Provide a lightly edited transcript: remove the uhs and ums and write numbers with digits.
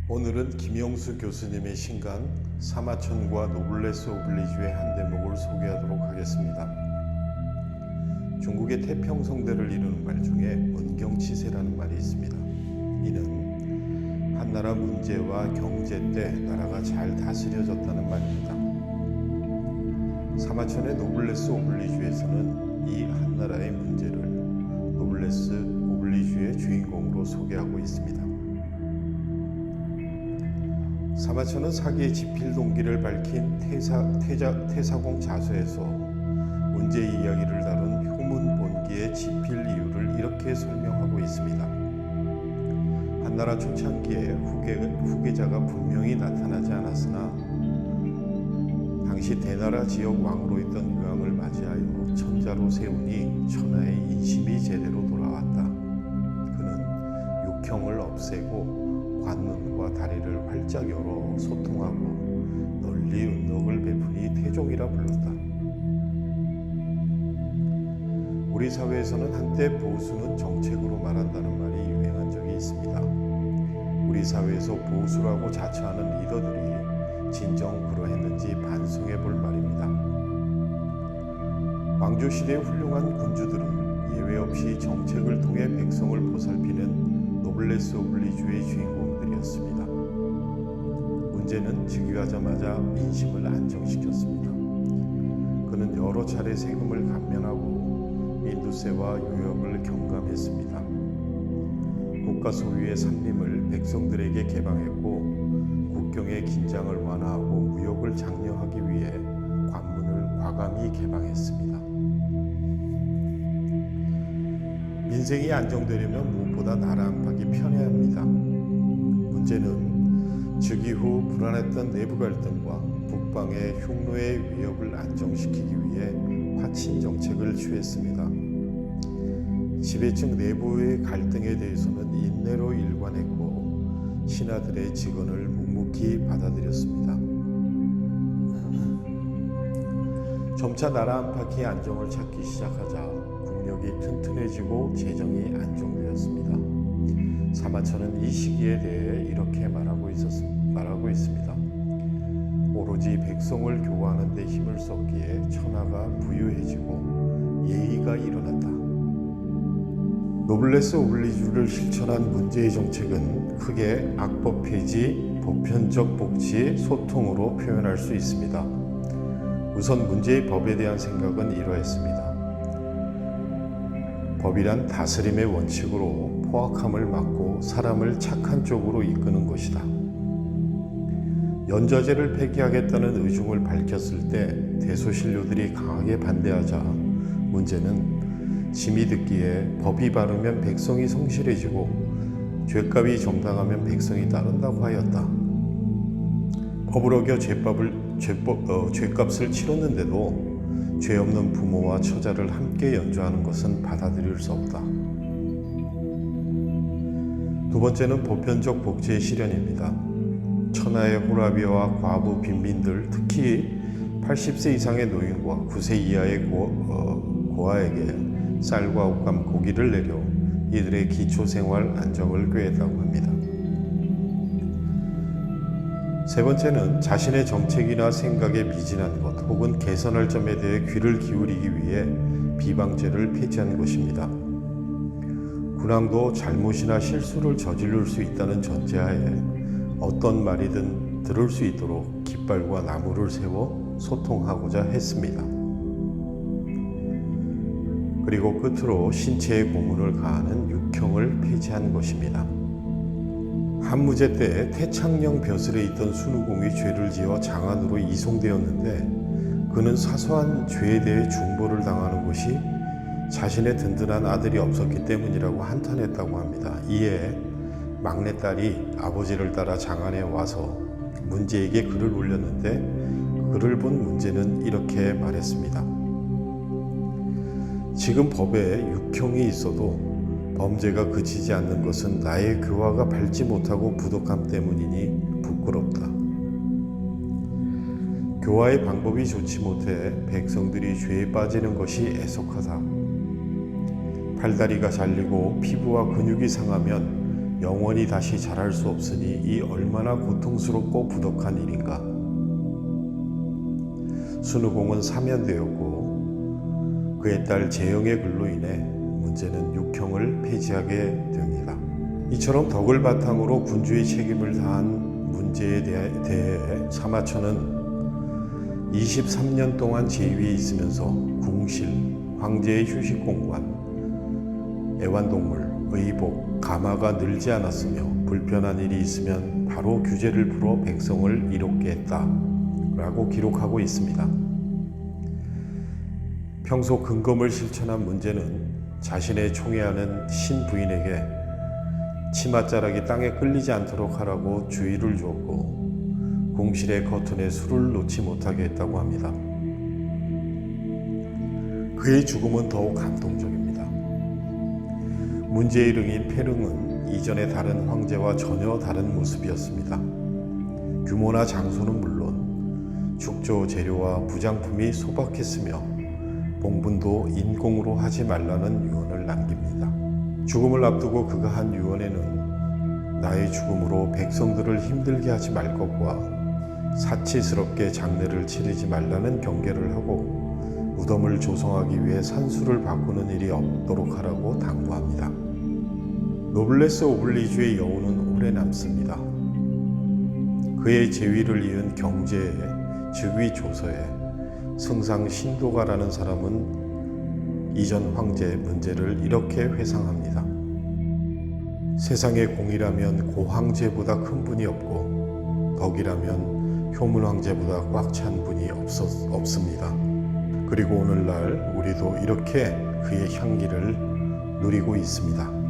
오늘은 김영수 교수님의 신간 사마천과 노블레스 오블리주의 한 대목을 소개하도록 하겠습니다. 중국의 태평성대를 이루는 말 중에 은경치세라는 말이 있습니다. 이는 한나라 문제와 경제 때 나라가 잘 다스려졌다는 말입니다. 사마천의 노블레스 오블리주에서는 이 한나라의 문제를 노블레스 오블리주의 주인공으로 소개하고 있습니다. 사마천은 사기의 지필 동기를 밝힌 태사공 자서에서 문제의 이야기를 다룬 효문 본기의 지필 이유를 이렇게 설명하고 있습니다. 한나라 초창기에 후계자가 분명히 나타나지 않았으나 당시 대나라 지역 왕으로 있던 유황을 맞이하여 천자로 세우니 천하의 인심이 제대로 돌아왔다. 그는 육형을 없애고 관문과 다리를 활짝 열어 소통하고 널리 은덕을 베푸니 태종이라 불렀다. 우리 사회에서는 한때 보수는 정책으로 말한다는 말이 유행한 적이 있습니다. 우리 사회에서 보수라고 자처하는 리더들이 진정 그러했는지 반성해 볼 말입니다. 왕조시대의 훌륭한 군주들은 예외 없이 정책을 통해 백성을 보살피는 노블레스 오블리주의 주인공들이었습니다. 문제는 즉위하자마자 민심을 안정시켰습니다. 그는 여러 차례 세금을 감면하고 인두세와 유역을 경감했습니다. 국가 소유의 산림을 백성들에게 개방했고 국경의 긴장을 완화하고 무역을 장려하기 위해 관문을 과감히 개방했습니다. 민생이 안정되려면 무엇보다 나라 안팎이 편해야 합니다. 문제는 즉위 후 불안했던 내부 갈등과 북방의 흉노의 위협을 안정시키기 위해 화친 정책을 취했습니다. 지배층 내부의 갈등에 대해서는 인내로 일관했고 신하들의 직언을 묵묵히 받아들였습니다. 점차 나라 안팎이 안정을 찾기 시작하자 국력이 튼튼해지고 재정이 안정되었습니다. 사마천은 이 시기에 대해 이렇게 말하고 있습니다. 오로지 백성을 교화하는 데 힘을 썼기에 천하가 부유해지고 예의가 일어났다. 노블레스 오블리주를 실천한 문제의 정책은 크게 악법 폐지, 보편적 복지, 소통으로 표현할 수 있습니다. 우선 문제의 법에 대한 생각은 이러했습니다. 법이란 다스림의 원칙으로 포악함을 막고 사람을 착한 쪽으로 이끄는 것이다. 연좌제를 폐기하겠다는 의중을 밝혔을 때 대소신료들이 강하게 반대하자 문제는 짐이 듣기에 법이 바르면 백성이 성실해지고 죗값이 정당하면 백성이 따른다고 하였다. 법을 어겨 죗값을 치렀는데도 죄 없는 부모와 처자를 함께 연좌하는 것은 받아들일 수 없다. 두 번째는 보편적 복지의 실현입니다. 천하의 호라비와 과부, 빈민들, 특히 80세 이상의 노인과 9세 이하의 고아에게 쌀과 옷감, 고기를 내려 이들의 기초생활 안정을 꾀했다고 합니다. 세 번째는 자신의 정책이나 생각에 미진한 것 혹은 개선할 점에 대해 귀를 기울이기 위해 비방죄를 폐지한 것입니다. 군왕도 잘못이나 실수를 저지를 수 있다는 전제하에 어떤 말이든 들을 수 있도록 깃발과 나무를 세워 소통하고자 했습니다. 그리고 끝으로 신체의 고문을 가하는 육형을 폐지한 것입니다. 한무제 때 태창령 벼슬에 있던 순우공이 죄를 지어 장안으로 이송되었는데 그는 사소한 죄에 대해 중보를 당하는 것이 자신의 든든한 아들이 없었기 때문이라고 한탄했다고 합니다. 이에 막내딸이 아버지를 따라 장안에 와서 문제에게 글을 올렸는데 글을 본 문제는 이렇게 말했습니다. 지금 법에 육형이 있어도 범죄가 그치지 않는 것은 나의 교화가 밟지 못하고 부족함 때문이니 부끄럽다. 교화의 방법이 좋지 못해 백성들이 죄에 빠지는 것이 애석하다. 팔다리가 잘리고 피부와 근육이 상하면 영원히 다시 자랄 수 없으니 이 얼마나 고통스럽고 부덕한 일인가. 순우공은 사면되었고 그의 딸 재영의 글로 인해 문제는 육형을 폐지하게 됩니다. 이처럼 덕을 바탕으로 군주의 책임을 다한 문제에 대해 사마천은 23년 동안 제위에 있으면서 궁실, 황제의 휴식공간, 애완동물, 의복, 가마가 늘지 않았으며 불편한 일이 있으면 바로 규제를 풀어 백성을 이롭게 했다 라고 기록하고 있습니다. 평소 근검을 실천한 문제는 자신의 총애하는 신부인에게 치맛자락이 땅에 끌리지 않도록 하라고 주의를 주었고 공실의 커튼에 술을 놓지 못하게 했다고 합니다. 그의 죽음은 더욱 감동적입니다. 문제의 릉인 페릉은 이전의 다른 황제와 전혀 다른 모습이었습니다. 규모나 장소는 물론 축조 재료와 부장품이 소박했으며 봉분도 인공으로 하지 말라는 유언을 남깁니다. 죽음을 앞두고 그가 한 유언에는 나의 죽음으로 백성들을 힘들게 하지 말 것과 사치스럽게 장례를 치르지 말라는 경계를 하고 무덤을 조성하기 위해 산수를 바꾸는 일이 없도록 하라고 당부합니다. 노블레스 오블리주의 여우는 오래 남습니다. 그의 재위를 이은 경제에 즉위 조서에 승상 신도가라는 사람은 이전 황제의 문제를 이렇게 회상합니다. 세상에 공이라면 고황제보다 큰 분이 없고 덕이라면 효문 황제보다 꽉 찬 분이 없습니다. 그리고 오늘날 우리도 이렇게 그의 향기를 누리고 있습니다.